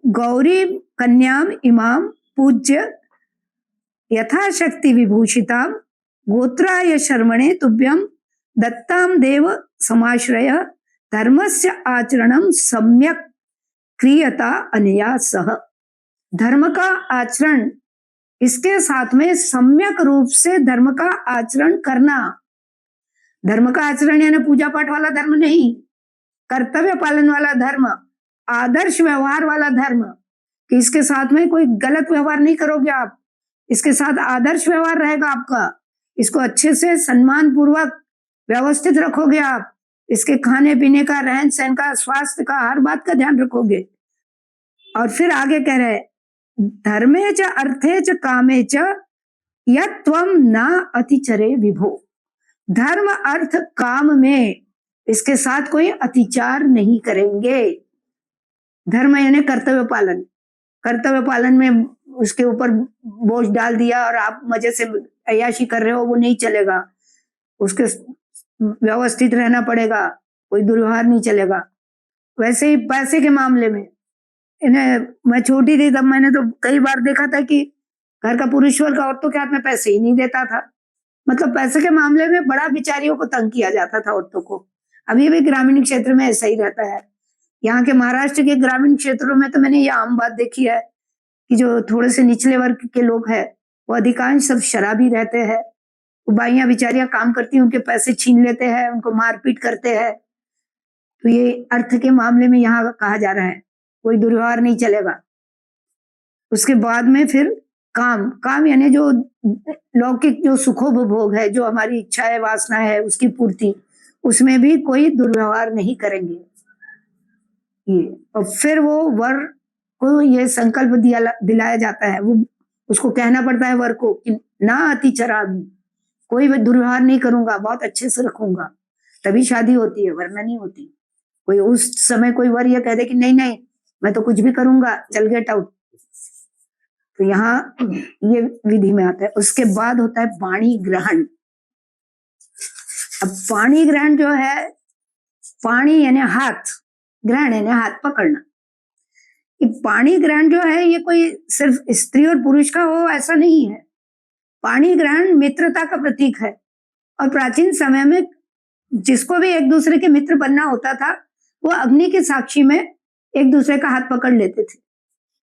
गौरी कन्याम इमाम पूज्य यथाशक्ति विभूषिताम गोत्राय शर्मणे तुभ्यम दत्ताम देव समाश्रय धर्मस्य आचरणम सम्यक क्रियता अनया सह। धर्म का आचरण, इसके साथ में सम्यक रूप से धर्म का आचरण करना। धर्म का आचरण यानी पूजा पाठ वाला धर्म नहीं, कर्तव्य पालन वाला धर्म, आदर्श व्यवहार वाला धर्म, कि इसके साथ में कोई गलत व्यवहार नहीं करोगे आप, इसके साथ आदर्श व्यवहार रहेगा आपका, इसको अच्छे से सम्मान पूर्वक व्यवस्थित रखोगे आप, इसके खाने पीने का, रहन सहन का, स्वास्थ्य का, हर बात का ध्यान रखोगे। और फिर आगे कह रहे धर्मे च अर्थे च कामे च यत्वम न अतिचरे विभो। धर्म अर्थ काम में इसके साथ कोई अतिचार नहीं करेंगे। धर्म यानी कर्तव्य पालन, कर्तव्य पालन में उसके ऊपर बोझ डाल दिया और आप मजे से अय्याशी कर रहे हो, वो नहीं चलेगा, उसके व्यवस्थित रहना पड़ेगा, कोई दुर्व्यवहार नहीं चलेगा। वैसे ही पैसे के मामले में, इन्हें मैं छोटी थी तब मैंने तो कई बार देखा था कि घर का पुरुष वर्ग औरतों के हाथ में पैसे ही नहीं देता था। मतलब पैसे के मामले में बड़ा बिचारियों को तंग किया जाता था औरतों को। अभी भी ग्रामीण क्षेत्र में ऐसा ही रहता है। यहाँ के महाराष्ट्र के ग्रामीण क्षेत्रों में तो मैंने ये आम बात देखी है कि जो थोड़े से निचले वर्ग के लोग हैं वो अधिकांश सब शराबी रहते हैं। वो बाइयां बिचारियां काम करती हैं, उनके पैसे छीन लेते हैं, उनको मारपीट करते हैं। तो ये अर्थ के मामले में यहाँ कहा जा रहा है कोई दुर्व्यवहार नहीं चलेगा। उसके बाद में फिर काम, काम यानी जो लौकिक जो सुखोपभोग है, जो हमारी इच्छा है, वासना है, उसकी पूर्ति, उसमें भी कोई दुर्व्यवहार नहीं करेंगे ये। और फिर वो वर को ये संकल्प दिलाया जाता है, वो उसको कहना पड़ता है वर को कि ना अतिचरामी, कोई दुर्व्यवहार नहीं करूंगा, बहुत अच्छे से रखूंगा, तभी शादी होती है, वरना नहीं होती। कोई उस समय कोई वर ये कह दे कि नहीं नहीं मैं तो कुछ भी करूंगा, चल गेट आउट, तो यहाँ ये विधि में आता है। उसके बाद होता है पाणी ग्रहण। अब पाणी ग्रहण जो है, पाणी यानी हाथ, ग्रहण यानी हाथ पकड़ना। ये पाणी ग्रहण जो है ये कोई सिर्फ स्त्री और पुरुष का हो ऐसा नहीं है। पाणी ग्रहण मित्रता का प्रतीक है और प्राचीन समय में जिसको भी एक दूसरे के मित्र बनना होता था वो अग्नि के साक्षी में एक दूसरे का हाथ पकड़ लेते थे।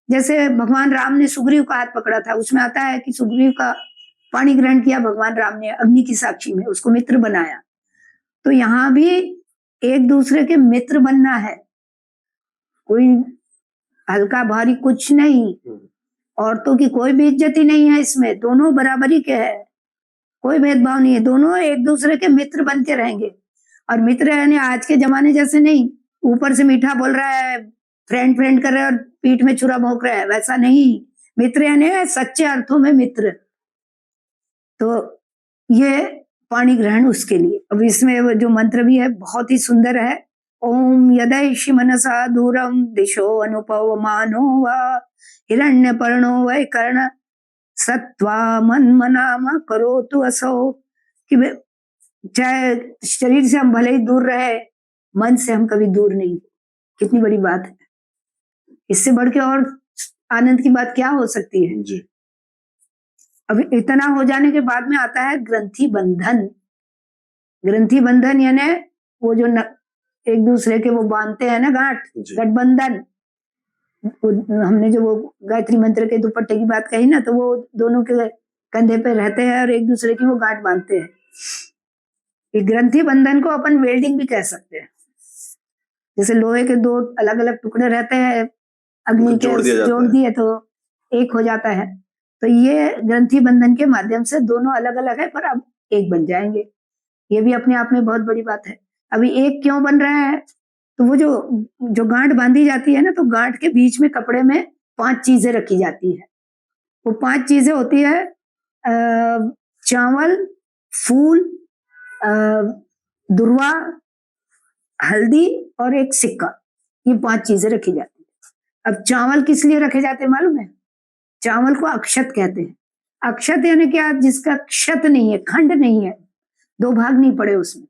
जैसे भगवान राम ने सुग्रीव का हाथ पकड़ा था, उसमें आता है कि सुग्रीव का पाणी ग्रहण किया भगवान राम ने अग्नि की साक्षी में, उसको मित्र बनाया। तो यहाँ भी एक दूसरे के मित्र बनना है, कोई हल्का भारी कुछ नहीं, औरतों की कोई भी इज्जत ही नहीं है इसमें, दोनों बराबरी के हैं, कोई भेदभाव नहीं है, दोनों एक दूसरे के मित्र बन के रहेंगे। और मित्र यानी आज के जमाने जैसे नहीं, ऊपर से मीठा बोल रहा है, फ्रेंड फ्रेंड कर रहा है और पीठ में छुरा भोंक रहा है, वैसा नहीं। मित्र यानी सच्चे अर्थों में मित्र। तो ये पाणी ग्रहण उसके लिए। अब इसमें जो मंत्र भी है बहुत ही सुंदर है। ओम यदैषि मनसा दूरम दिशो अनुपवमानो वा हिरण्यपर्णो वै कर्ण सत्वा मन्मनाम करोतु असौ। कि चाहे शरीर से हम भले ही दूर रहे, मन से हम कभी दूर नहीं। कितनी बड़ी बात है, इससे बढ़ के और आनंद की बात क्या हो सकती है जी। अब इतना हो जाने के बाद में आता है ग्रंथि बंधन। ग्रंथि बंधन यानी वो जो एक दूसरे के वो बांधते हैं ना गांठ, गठबंधन। हमने जो वो गायत्री मंत्र के दुपट्टे की बात कही ना, तो वो दोनों के कंधे पे रहते हैं और एक दूसरे की वो गांठ बांधते हैं। ये ग्रंथि बंधन को अपन वेल्डिंग भी कह सकते हैं। जैसे लोहे के दो अलग अलग टुकड़े रहते हैं, अग्नि के जोड़ दिए तो एक हो जाता है। तो ये ग्रंथि बंधन के माध्यम से दोनों अलग अलग है पर अब एक बन जाएंगे। ये भी अपने आप में बहुत बड़ी बात है। अभी एक क्यों बन रहा है, तो वो जो गांठ बांधी जाती है ना, तो गांठ के बीच में कपड़े में 5 चीजें रखी जाती है। वो 5 चीजें होती है चावल, फूल, दुर्वा, हल्दी और एक सिक्का। ये 5 चीजें रखी जाती है। अब चावल किस लिए रखे जाते हैं मालूम है? चावल को अक्षत कहते हैं। अक्षत यानी क्या? जिसका क्षत नहीं है, खंड नहीं है, 2 भाग नहीं पड़े उसमें।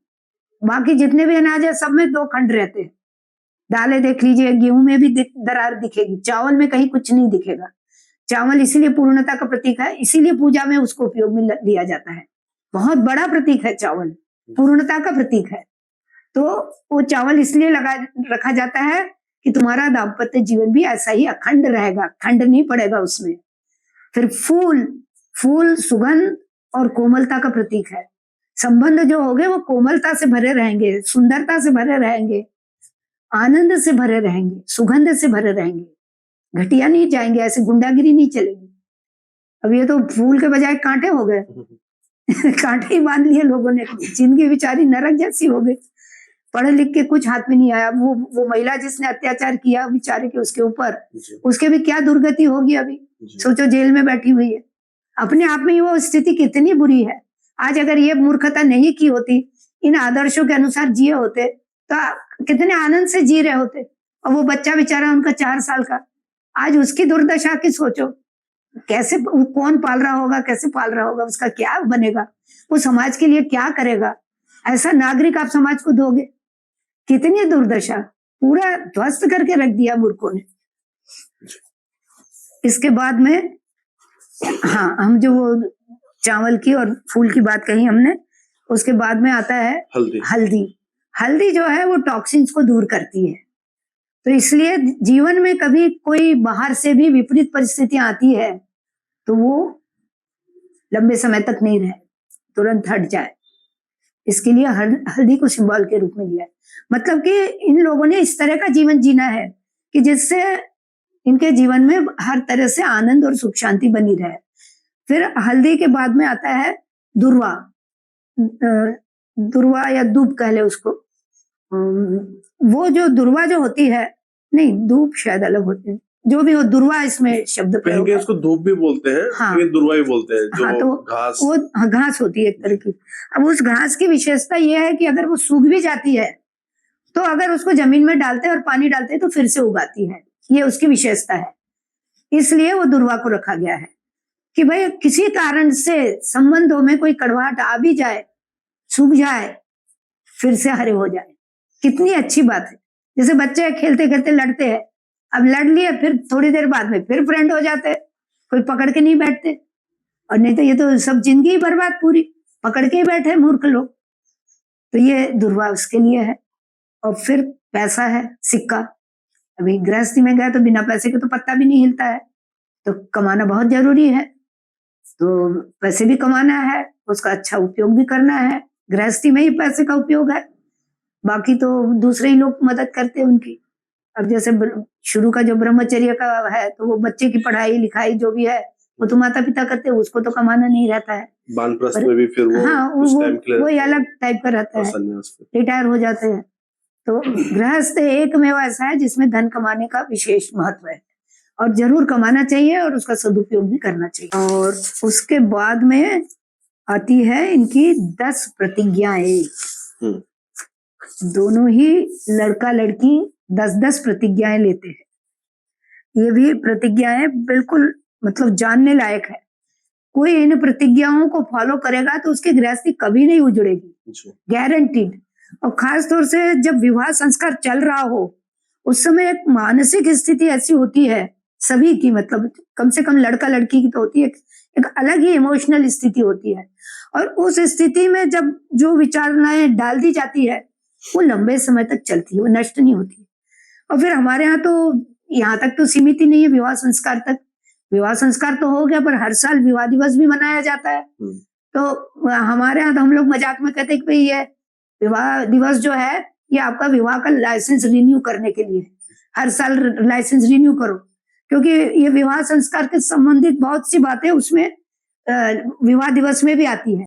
बाकी जितने भी अनाज है सब में 2 खंड रहते हैं। दालें देख लीजिए, गेहूं में भी दरार दिखेगी, चावल में कहीं कुछ नहीं दिखेगा। चावल इसीलिए पूर्णता का प्रतीक है, इसीलिए पूजा में उसको उपयोग में लिया जाता है। बहुत बड़ा प्रतीक है चावल, पूर्णता का प्रतीक है। तो वो चावल इसलिए रखा जाता है कि तुम्हारा दाम्पत्य जीवन भी ऐसा ही अखंड रहेगा, खंड नहीं पड़ेगा उसमें। फिर फूल सुगंध और कोमलता का प्रतीक है। संबंध जो होंगे वो कोमलता से भरे रहेंगे, सुंदरता से भरे रहेंगे, आनंद से भरे रहेंगे, सुगंध से भरे रहेंगे, घटिया नहीं जाएंगे, ऐसे गुंडागिरी नहीं चलेगी। अब ये तो फूल के बजाय कांटे हो गए कांटे ही बांध लिए लोगों ने, जिंदगी बेचारी नरक जैसी हो गई। पढ़ लिख के कुछ हाथ में नहीं आया। वो महिला जिसने अत्याचार किया बेचारे के उसके ऊपर, उसके भी क्या दुर्गति होगी अभी। सोचो, जेल में बैठी हुई है। अपने आप में ही वो स्थिति कितनी बुरी है। आज अगर ये मूर्खता नहीं की होती, इन आदर्शों के अनुसार जिए होते, तो कितने आनंद से जी रहे होते। और वो बच्चा बेचारा उनका 4 साल का, आज उसकी दुर्दशा की सोचो। कैसे, कौन पाल रहा होगा, कैसे पाल रहा होगा, उसका क्या बनेगा, वो समाज के लिए क्या करेगा। ऐसा नागरिक आप समाज को दोगे? कितनी दुर्दशा, पूरा ध्वस्त करके रख दिया मूर्खों ने। इसके बाद में हाँ, हम जो वो चावल की और फूल की बात कही हमने, उसके बाद में आता है हल्दी जो है वो टॉक्सिन्स को दूर करती है। तो इसलिए जीवन में कभी कोई बाहर से भी विपरीत परिस्थितियां आती है तो वो लंबे समय तक नहीं रहे, तुरंत हट जाए। इसके लिए हल्दी को सिंबल के रूप में लिया है। मतलब कि इन लोगों ने इस तरह का जीवन जीना है कि जिससे इनके जीवन में हर तरह से आनंद और सुख शांति बनी रहे। फिर हल्दी के बाद में आता है दुर्वा या दूब कह ले उसको। वो जो दुर्वा जो होती है, नहीं दूब शायद अलग होती है, जो भी हो, दुर्वा इसमें शब्द प्रयोग है। उसको धूप भी बोलते हैं, हाँ, दुर्वा भी बोलते हैं, जो हाँ, तो घास, वो घास होती है एक तरह की। अब उस घास की विशेषता ये है कि अगर वो सूख भी जाती है तो अगर उसको जमीन में डालते हैं और पानी डालते हैं तो फिर से उगाती है, ये उसकी विशेषता है। इसलिए वो दुर्वा को रखा गया है कि भाई किसी कारण से संबंधों में कोई कड़वाहट आ भी जाए, सूख जाए, फिर से हरे हो जाए। कितनी अच्छी बात है। जैसे बच्चे खेलते खेलते लड़ते हैं, अब लड़ लिए, फिर थोड़ी देर बाद में फिर फ्रेंड हो जाते, कोई पकड़ के नहीं बैठते। और नहीं तो ये तो सब जिंदगी ही बर्बाद, पूरी पकड़ के ही बैठे मूर्ख लोग। तो ये दुर्वा उसके लिए है। और फिर पैसा है, सिक्का। अभी गृहस्थी में गया तो बिना पैसे के तो पत्ता भी नहीं हिलता है, तो कमाना बहुत जरूरी है। तो पैसे भी कमाना है, उसका अच्छा उपयोग भी करना है। गृहस्थी में ही पैसे का उपयोग है, बाकी तो दूसरे ही लोग मदद करते हैं उनकी। अब जैसे शुरू का जो ब्रह्मचर्य का है, तो वो बच्चे की पढ़ाई लिखाई जो भी है वो तो माता पिता करते हैं, उसको तो कमाना नहीं रहता है। वानप्रस्थ में भी फिर वो, हाँ, वो अलग टाइप का रहता है, रिटायर हो जाते हैं। तो गृहस्थ एकमेव ऐसा है जिसमें धन कमाने का विशेष महत्व है, और जरूर कमाना चाहिए और उसका सदुपयोग भी करना चाहिए। और उसके बाद में आती है इनकी 10 प्रतिज्ञाएं। दोनों ही लड़का लड़की 10-10 प्रतिज्ञाएं लेते हैं। ये भी प्रतिज्ञाएं बिल्कुल मतलब जानने लायक है। कोई इन प्रतिज्ञाओं को फॉलो करेगा तो उसकी गृहस्थी कभी नहीं उजड़ेगी, गारंटीड। और खास तौर से जब विवाह संस्कार चल रहा हो, उस समय एक मानसिक स्थिति ऐसी होती है सभी की, मतलब कम से कम लड़का लड़की की तो होती है, एक अलग ही इमोशनल स्थिति होती है। और उस स्थिति में जब जो विचारणाएं डाल दी जाती है वो लंबे समय तक चलती है, वो नष्ट नहीं होती। और फिर हमारे यहाँ तो यहाँ तक तो सीमित ही नहीं है विवाह संस्कार तक। विवाह संस्कार तो हो गया, पर हर साल विवाह दिवस भी मनाया जाता है। तो हमारे यहाँ तो हम लोग मजाक में कहते हैं कि भाई ये विवाह दिवस जो है ये आपका विवाह का लाइसेंस रिन्यू करने के लिए, हर साल लाइसेंस रिन्यू करो, क्योंकि ये विवाह संस्कार के संबंधित बहुत सी बातें उसमें विवाह दिवस में भी आती है।